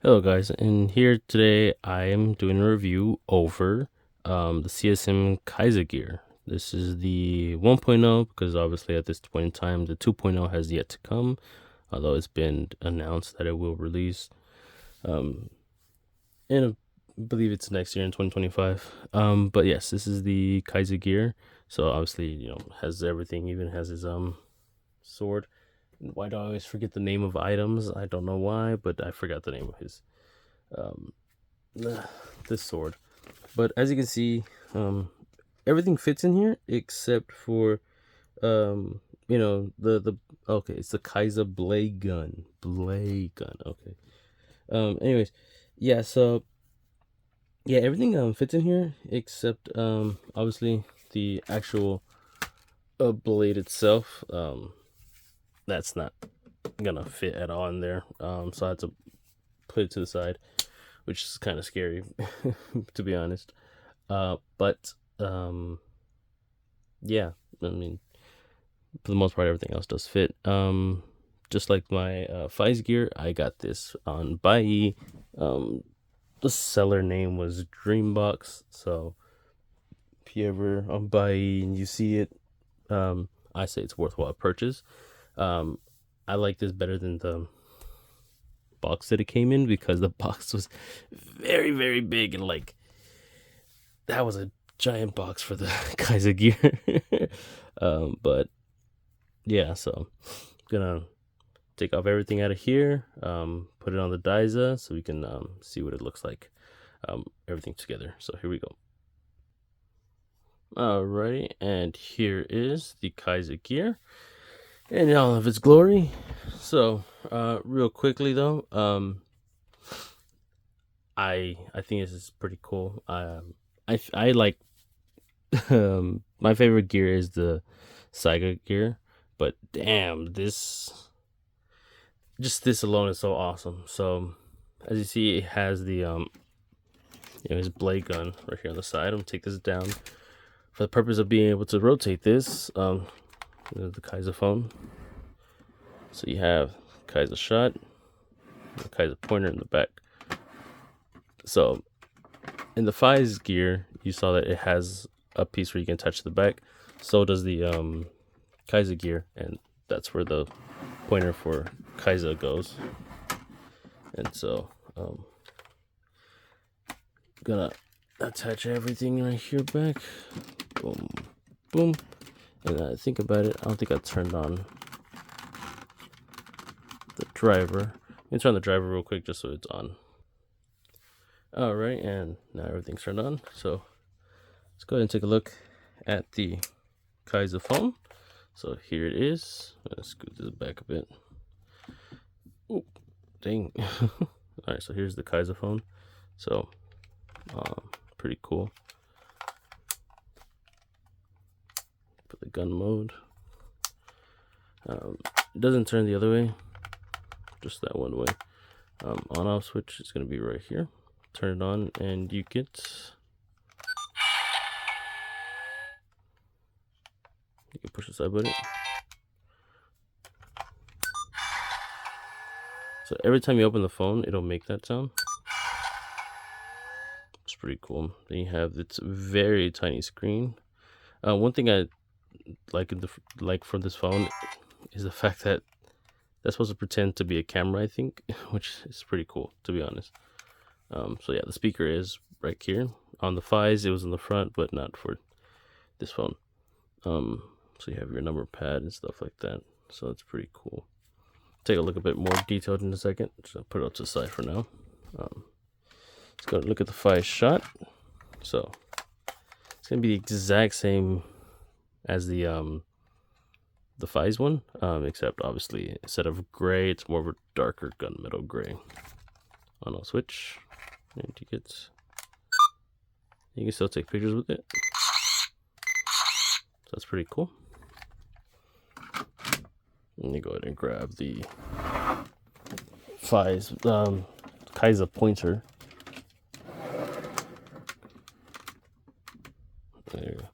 Hello guys, and here today I am doing a review over the CSM Kaixa gear. This is the 1.0 because obviously at this point in time the 2.0 has yet to come, although it's been announced that it will release um, in I believe it's next year in 2025. But yes, this is the Kaixa gear. So obviously, has everything, even has his sword. Why do I always forget the name of items? I don't know why, but I forgot the name of his um this sword. But as you can see, everything fits in here except for the okay, it's the Kaiser blade gun. Okay. Anyways, yeah, so yeah, everything fits in here except obviously the actual blade itself. That's not gonna fit at all in there. So I had to put it to the side, which is kind of scary to be honest. But yeah, I mean, for the most part, everything else does fit. Just like my Fies gear, I got this on Buy. The seller name was Dreambox. So if you ever on Buy and you see it, I say it's worthwhile purchase. I like this better than the box that it came in because the box was very, very big and like that was a giant box for the Kaiser gear. But yeah, so I'm gonna take off everything out of here, put it on the Dyza so we can see what it looks like, everything together. So here we go. Alrighty, and here is the Kaiser gear in all of its glory. So real quickly though, I think this is pretty cool. I like my favorite gear is the Saiga gear, but damn, this alone is so awesome. So as you see, it has the his blade gun right here on the side. I'm gonna take this down for the purpose of being able to rotate this. The Kaiser phone. So you have Kaiser shot, the Kaiser pointer in the back. So in the Fies gear, you saw that it has a piece where you can touch the back. So does the Kaiser gear, and that's where the pointer for Kaiser goes. And so gonna attach everything right here back. Boom, boom. And I think about it, I don't think I turned on the driver. Let me turn the driver real quick just so it's on. Alright, and now everything's turned on. So let's go ahead and take a look at the Kaiser phone. So here it is. Let's scoot this back a bit. Oh, dang. Alright, so here's the Kaiser phone. So pretty cool. Put the gun mode. It doesn't turn the other way, just that one way. On off switch is going to be right here. Turn it on and you can push the side button. So every time you open the phone, it'll make that sound. It's pretty cool. Then you have this very tiny screen. One thing I like from this phone is the fact that that's supposed to pretend to be a camera, I think, which is pretty cool, to be honest. So yeah, the speaker is right here. On the Fies, it was in the front, but not for this phone. So you have your number pad and stuff like that. So it's pretty cool. Take a look a bit more detailed in a second. So I'll put it up to the side for now. Let's go look at the Fies shot. So it's gonna be the exact same as the Fies one, except obviously instead of gray, it's more of a darker gunmetal gray. On a switch, and you can still take pictures with it. So that's pretty cool. Let me go ahead and grab the Fies Kaiser pointer. There you go.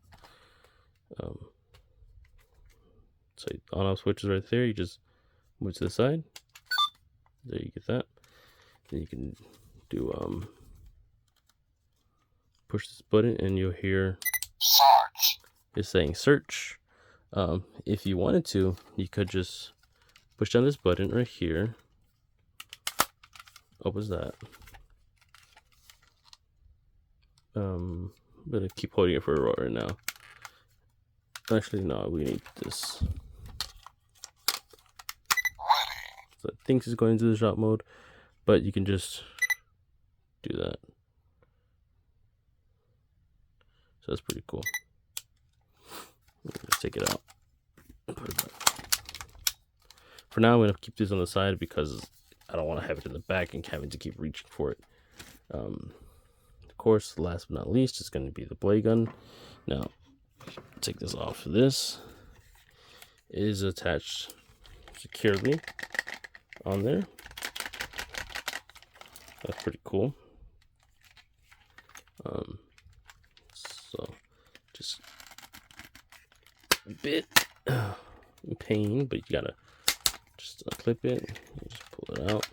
So on off switch is right there. You just move to the side. There you get that. Then you can do push this button and you'll hear search. It's saying search. If you wanted to, you could just push down this button right here. Opens that. I'm gonna keep holding it for a while right now. Actually, no, we need this. So it thinks it's going into the shot mode, but you can just do that. So that's pretty cool. Let's take it out and put it back. For now, I'm gonna keep this on the side because I don't want to have it in the back and having to keep reaching for it. Of course, last but not least is going to be the blade gun. Now, take this off. This is attached securely on there. That's pretty cool. So just a bit in pain, but you gotta just unclip it and just pull it out.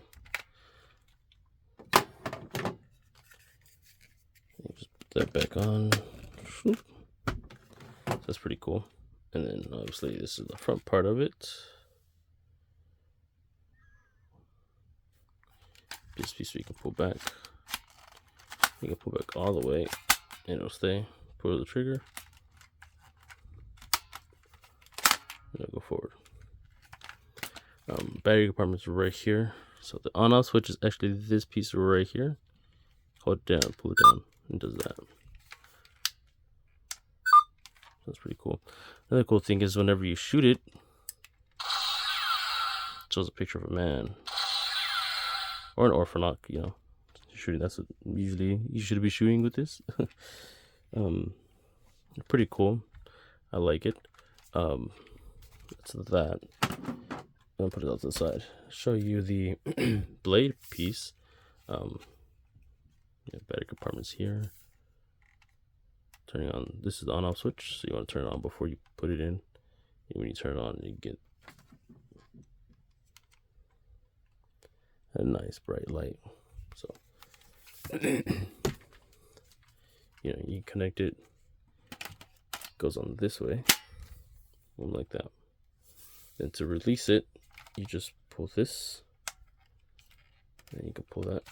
And just put that back on. So that's pretty cool. And then obviously this is the front part of it. This piece you can pull back. You can pull back all the way and it'll stay. Pull the trigger. And it'll go forward. Battery compartment's right here. So the on-off switch is actually this piece right here. Hold it down, pull it down, and does that. That's pretty cool. Another cool thing is whenever you shoot it, it shows a picture of a man or an orphanok, you know, shooting. That's what usually you should be shooting with this. Pretty cool. I like it. That's that. I'm gonna put it out to the side. Show you the blade piece. Battery compartments here. Turning on. This is the on-off switch, so you want to turn it on before you put it in. And when you turn it on, you get a nice bright light. So you connect it. Goes on this way, like that. Then to release it, you just pull this, and you can pull that,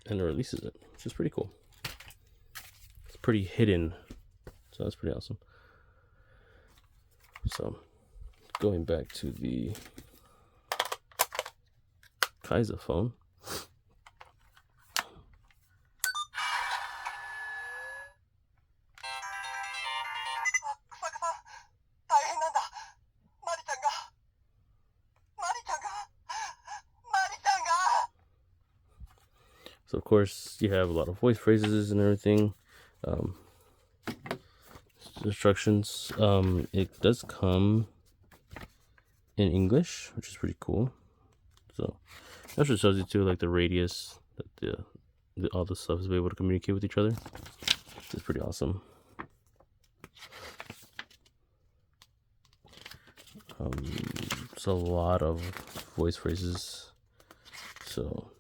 and it releases it, which is pretty cool. It's pretty hidden, so that's pretty awesome. So, going back to the Kaixa phone. So of course you have a lot of voice phrases and everything. Instructions. It does come in English, which is pretty cool. So that just shows you too, like the radius that all the stuff is able to communicate with each other. It's pretty awesome. It's a lot of voice phrases. So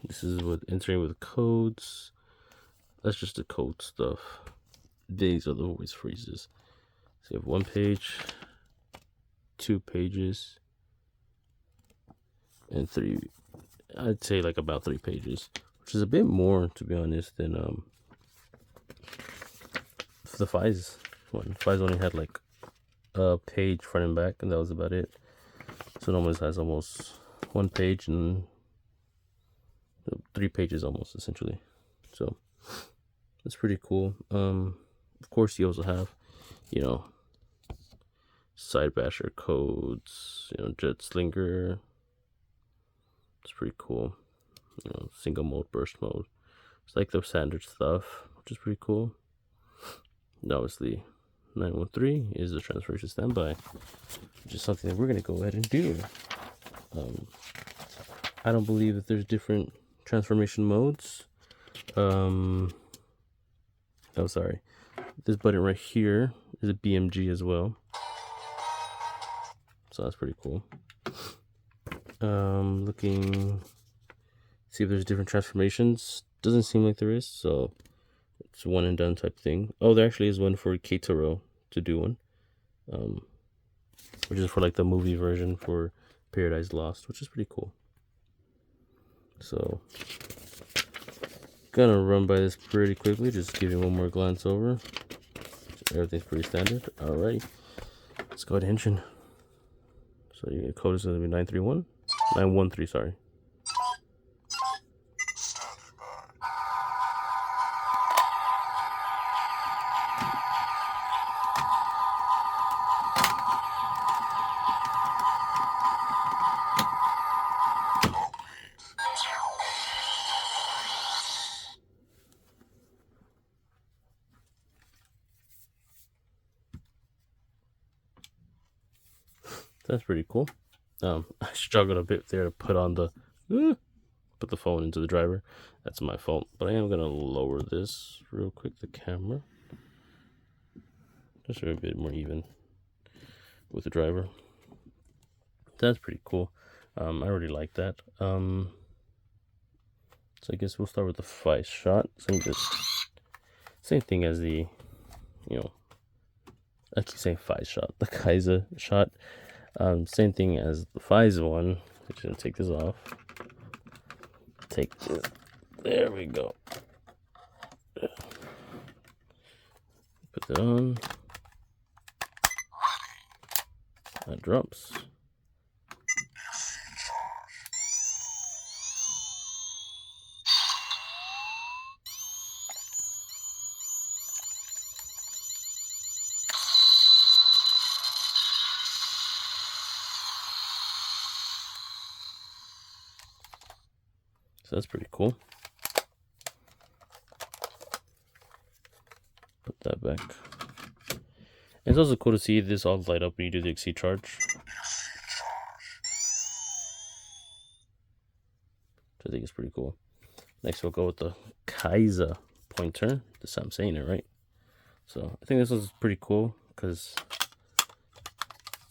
this is with entering with codes. That's just the code stuff. These are the voice phrases. So you have 1 page, 2 pages, and 3. I'd say like about 3 pages, which is a bit more, to be honest, than the Fies one. Fies only had like a page front and back, and that was about it. So it almost has almost 1 page and 3 pages almost, essentially. So it's pretty cool. Of course, you also have, side basher codes, jet slinger. It's pretty cool. Single mode, burst mode. It's like the standard stuff, which is pretty cool. And obviously, 913 is the transformation standby, which is something that we're gonna go ahead and do. I don't believe that there's different transformation modes. Oh, sorry. This button right here is a BMG as well. So that's pretty cool. Looking See if there's different transformations. Doesn't seem like there is, so it's one and done type thing. Oh, there actually is one for Keitaro to do one, which is for like the movie version for Paradise Lost, which is pretty cool. So, gonna run by this pretty quickly, just give you one more glance over. Everything's pretty standard. Alright, let's go ahead and engine. So your code is gonna be 913, sorry. That's pretty cool. I struggled a bit there to put the phone into the driver. That's my fault. But I am gonna lower this real quick, the camera, just a bit more even with the driver. That's pretty cool. I already like that. So I guess we'll start with the Five shot. Same thing as the, I keep saying Five shot, the Kaixa shot. Same thing as the Five one. I'm just gonna take this off. Take this. There we go. Put that on. That drops. So that's pretty cool. Put that back. And it's also cool to see this all light up when you do the exceed charge. I think it's pretty cool. Next we'll go with the Kaixa pointer. This I'm saying it right. So I think this is pretty cool because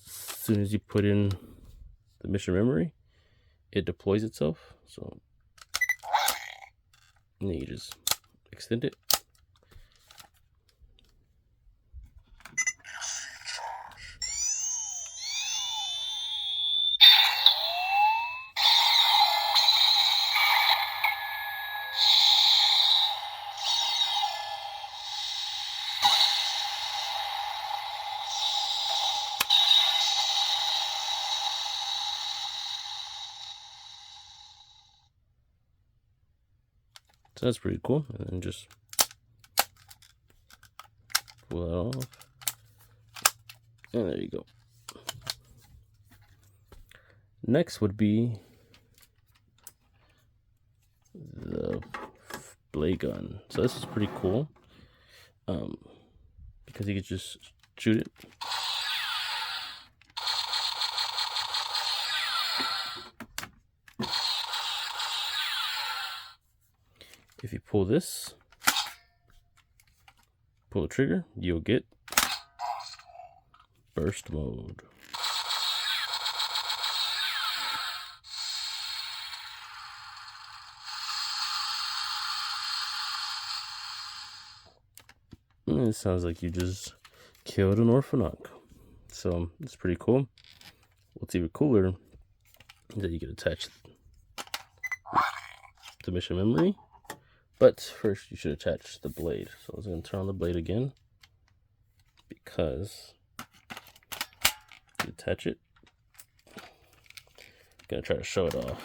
as soon as you put in the mission memory, it deploys itself. So and then you just extend it. So that's pretty cool. And then just pull that off. And there you go. Next would be the blade gun. So this is pretty cool. Because you can just shoot it. If you pull this, pull the trigger, you'll get burst mode. And it sounds like you just killed an Orphanoch. So it's pretty cool. What's even cooler is that you can attach the mission memory. But first you should attach the blade. So I was going to turn on the blade again because you attach it. I'm going to try to show it off.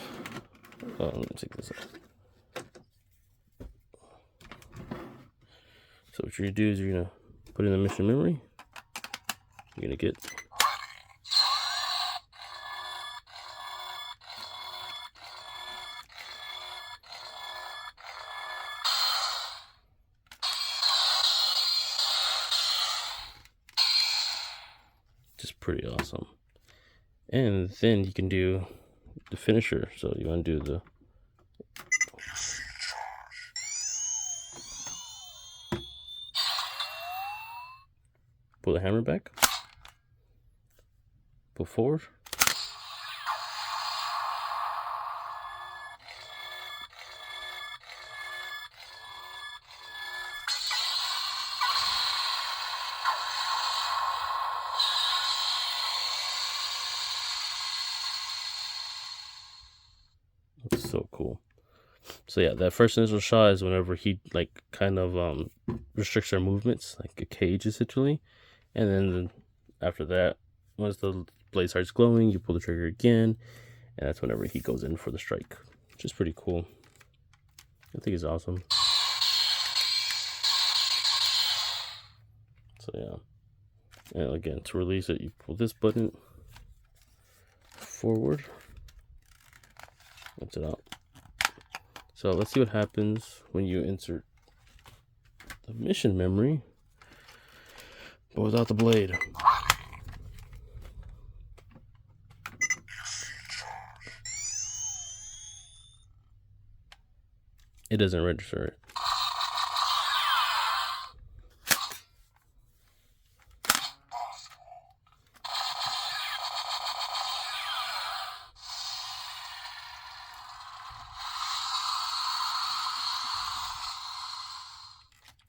Oh, let me take this off. So what you're going to do is you're going to put in the mission memory. You're going to get just pretty awesome. And then you can do the finisher. So you want to do the pull the hammer back, pull forward, So cool. So yeah, that first initial shot is whenever he like kind of restricts our movements, like a cage essentially, and then after that, once the blade starts glowing, you pull the trigger again, and that's whenever he goes in for the strike, which is pretty cool. I think it's awesome. So yeah, and again, to release it, you pull this button forward, lift it out. So let's see what happens when you insert the mission memory, but without the blade. It doesn't register it.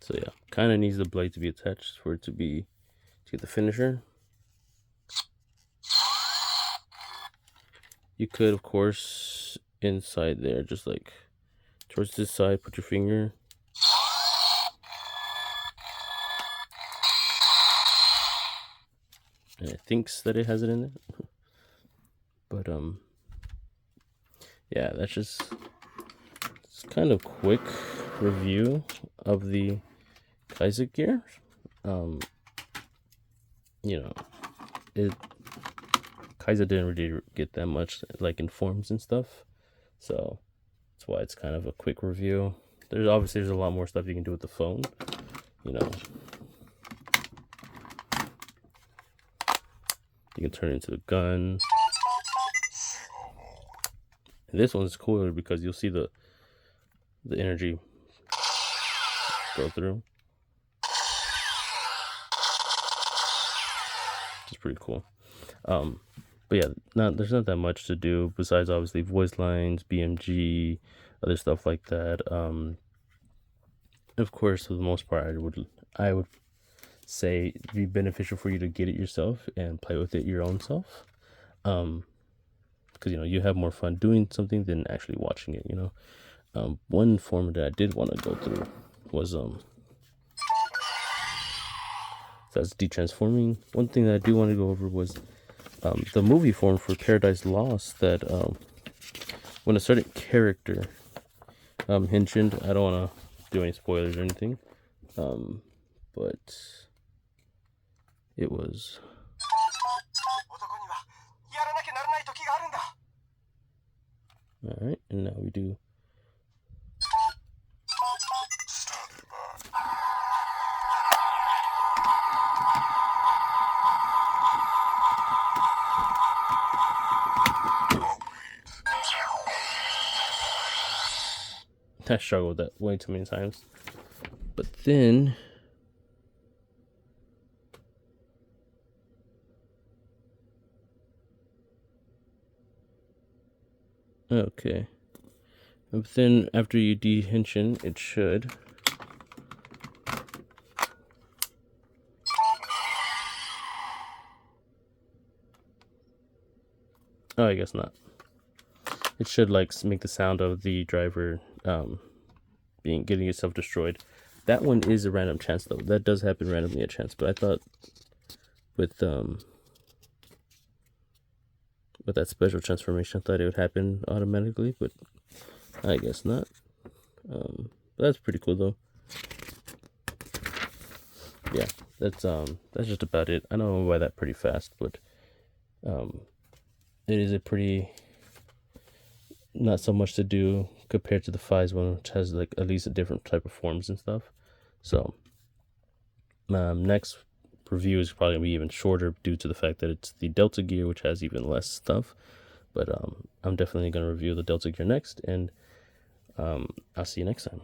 So yeah, kind of needs the blade to be attached for it to get the finisher. You could, of course, inside there, just like towards this side, put your finger. And it thinks that it has it in it. But yeah, that's just kind of quick review of the Kaixa gear. You know, Kaixa didn't really get that much like in forms and stuff, so that's why it's kind of a quick review. There's a lot more stuff you can do with the phone, you know. You can turn it into a gun. And this one's cooler because you'll see the energy go through. It's pretty cool. But yeah, there's not that much to do besides obviously voice lines, BMG, other stuff like that. Of course, for the most part, I would say it'd be beneficial for you to get it yourself and play with it your own self. Because you have more fun doing something than actually watching it. One form that I did want to go through was that's detransforming. One thing that I do want to go over was the movie form for Paradise Lost. That when a certain character hinged, I don't want to do any spoilers or anything, but it was. All right, and now we do. I struggled with that way too many times. But then okay. But then after you dehension, it should oh, I guess not. It should like make the sound of the driver getting itself destroyed. That one is a random chance though. That does happen randomly at chance, but I thought with that special transformation, I thought it would happen automatically, but I guess not. But that's pretty cool though. Yeah, that's just about it. I know I went by that pretty fast, but it is a pretty not so much to do compared to the Fies one, which has like at least a different type of forms and stuff. So next review is probably gonna be even shorter due to the fact that it's the Delta gear, which has even less stuff. But I'm definitely gonna review the Delta gear next, and I'll see you next time.